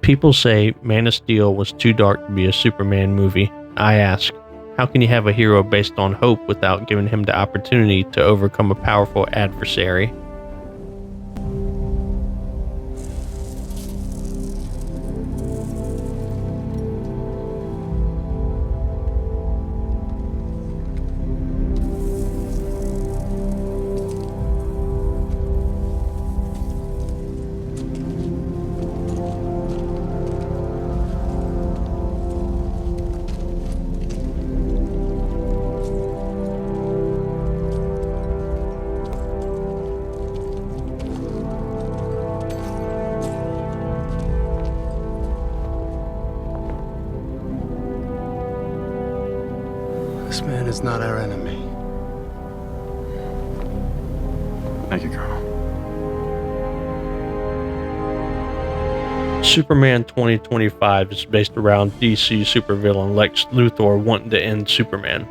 People say Man of Steel was too dark to be a Superman movie. I ask, how can you have a hero based on hope without giving him the opportunity to overcome a powerful adversary? This man is not our enemy. Thank you, Colonel. Superman 2025 is based around DC supervillain Lex Luthor wanting to end Superman.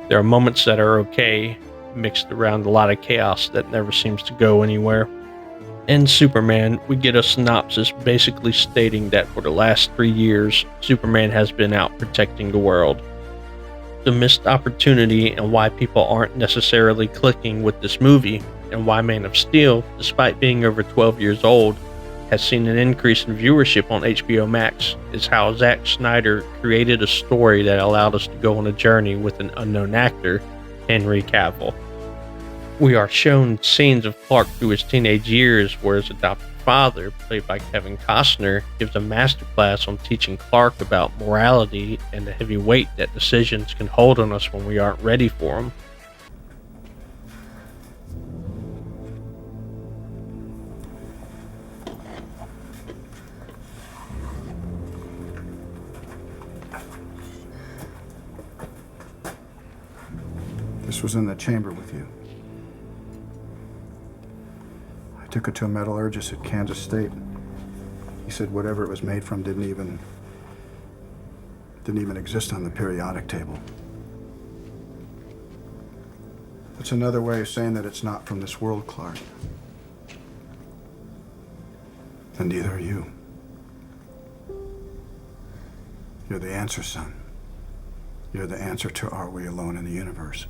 There are moments that are okay, mixed around a lot of chaos that never seems to go anywhere. In Superman, we get a synopsis basically stating that for the last 3 years, Superman has been out protecting the world. The missed opportunity and why people aren't necessarily clicking with this movie, and why Man of Steel, despite being over 12 years old, has seen an increase in viewership on HBO Max, is how Zack Snyder created a story that allowed us to go on a journey with an unknown actor, Henry Cavill. We are shown scenes of Clark through his teenage years, where his adopted father, played by Kevin Costner, gives a masterclass on teaching Clark about morality and the heavy weight that decisions can hold on us when we aren't ready for them. This was in the chamber with you. I took it to a metallurgist at Kansas State. He said whatever it was made from didn't even exist on the periodic table. That's another way of saying that it's not from this world, Clark. And neither are you. You're the answer, son. You're the answer to are we alone in the universe?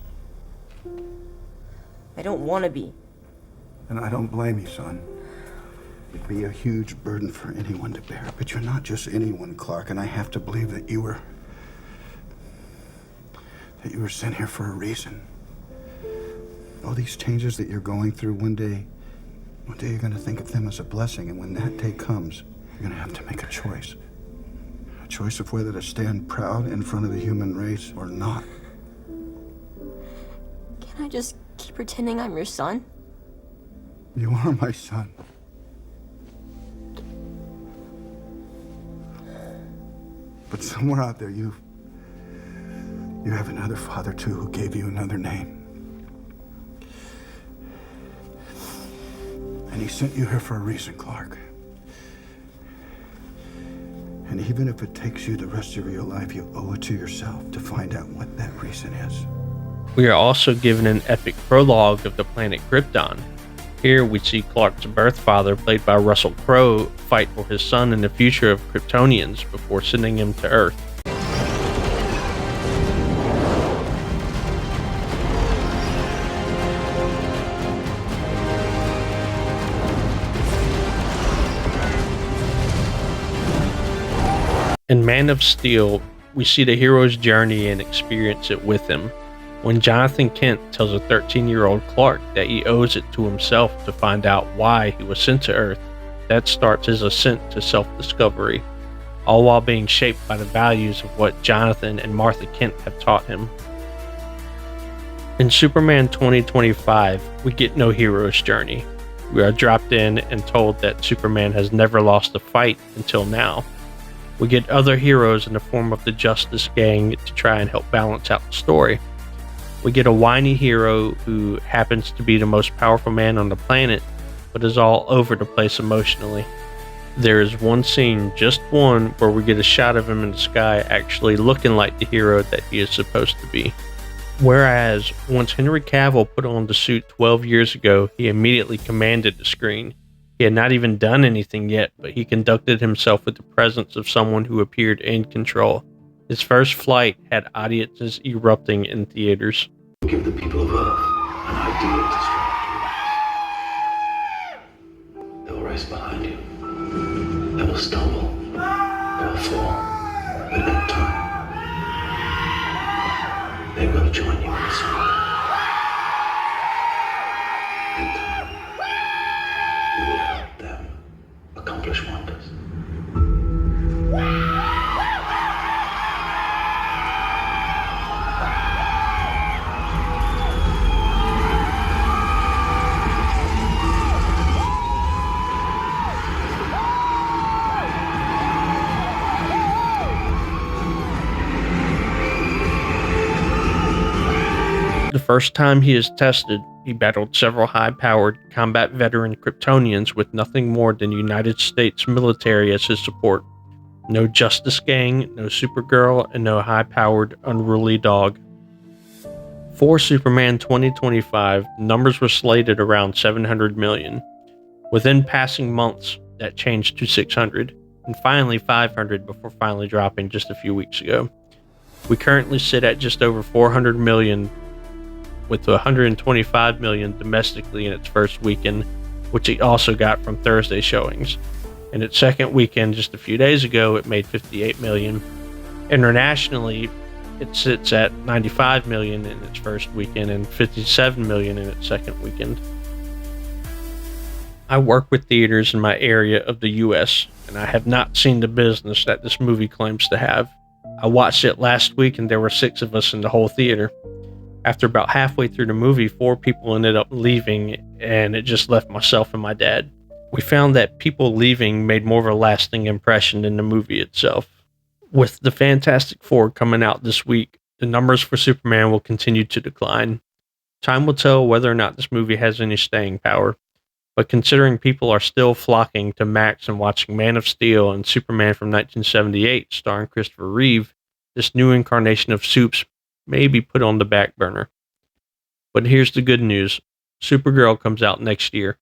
I don't want to be. And I don't blame you, son. It'd be a huge burden for anyone to bear. But you're not just anyone, Clark, and I have to believe that you were sent here for a reason. All these changes that you're going through, one day you're going to think of them as a blessing, and when that day comes, you're going to have to make a choice. A choice of whether to stand proud in front of the human race or not. Can I just keep pretending I'm your son? You are my son. But somewhere out there, you have another father, too, who gave you another name. And he sent you here for a reason, Clark. And even if it takes you the rest of your life, you owe it to yourself to find out what that reason is. We are also given an epic prologue of the planet Krypton. Here we see Clark's birth father, played by Russell Crowe, fight for his son and the future of Kryptonians before sending him to Earth. In Man of Steel, we see the hero's journey and experience it with him. When Jonathan Kent tells a 13-year-old Clark that he owes it to himself to find out why he was sent to Earth, that starts his ascent to self-discovery, all while being shaped by the values of what Jonathan and Martha Kent have taught him. In Superman 2025, we get no hero's journey. We are dropped in and told that Superman has never lost a fight until now. We get other heroes in the form of the Justice Gang to try and help balance out the story. We get a whiny hero who happens to be the most powerful man on the planet, but is all over the place emotionally. There is one scene, just one, where we get a shot of him in the sky actually looking like the hero that he is supposed to be. Whereas, once Henry Cavill put on the suit 12 years ago, he immediately commanded the screen. He had not even done anything yet, but he conducted himself with the presence of someone who appeared in control. His first flight had audiences erupting in theaters. Give the people of Earth an ideal to strive towards. They will race behind you. They will stumble. They will fall. But in time, they will join you in the sun. In time, you will help them accomplish wonders. The first time he is tested, he battled several high-powered combat veteran Kryptonians with nothing more than United States military as his support. No Justice Gang, no Supergirl, and no high-powered unruly dog. For Superman 2025, the numbers were slated around 700 million. Within passing months, that changed to 600, and finally 500 before finally dropping just a few weeks ago. We currently sit at just over 400 million, with 125 million domestically in its first weekend, which it also got from Thursday showings. In its second weekend just a few days ago, it made 58 million. Internationally, it sits at 95 million in its first weekend and 57 million in its second weekend. I work with theaters in my area of the US, and I have not seen the business that this movie claims to have. I watched it last week and there were 6 of us in the whole theater. After about halfway through the movie, 4 people ended up leaving, and it just left myself and my dad. We found that people leaving made more of a lasting impression than the movie itself. With the Fantastic Four coming out this week, the numbers for Superman will continue to decline. Time will tell whether or not this movie has any staying power, but considering people are still flocking to Max and watching Man of Steel and Superman from 1978 starring Christopher Reeve, this new incarnation of Supes may be put on the back burner. But here's the good news. Supergirl comes out next year.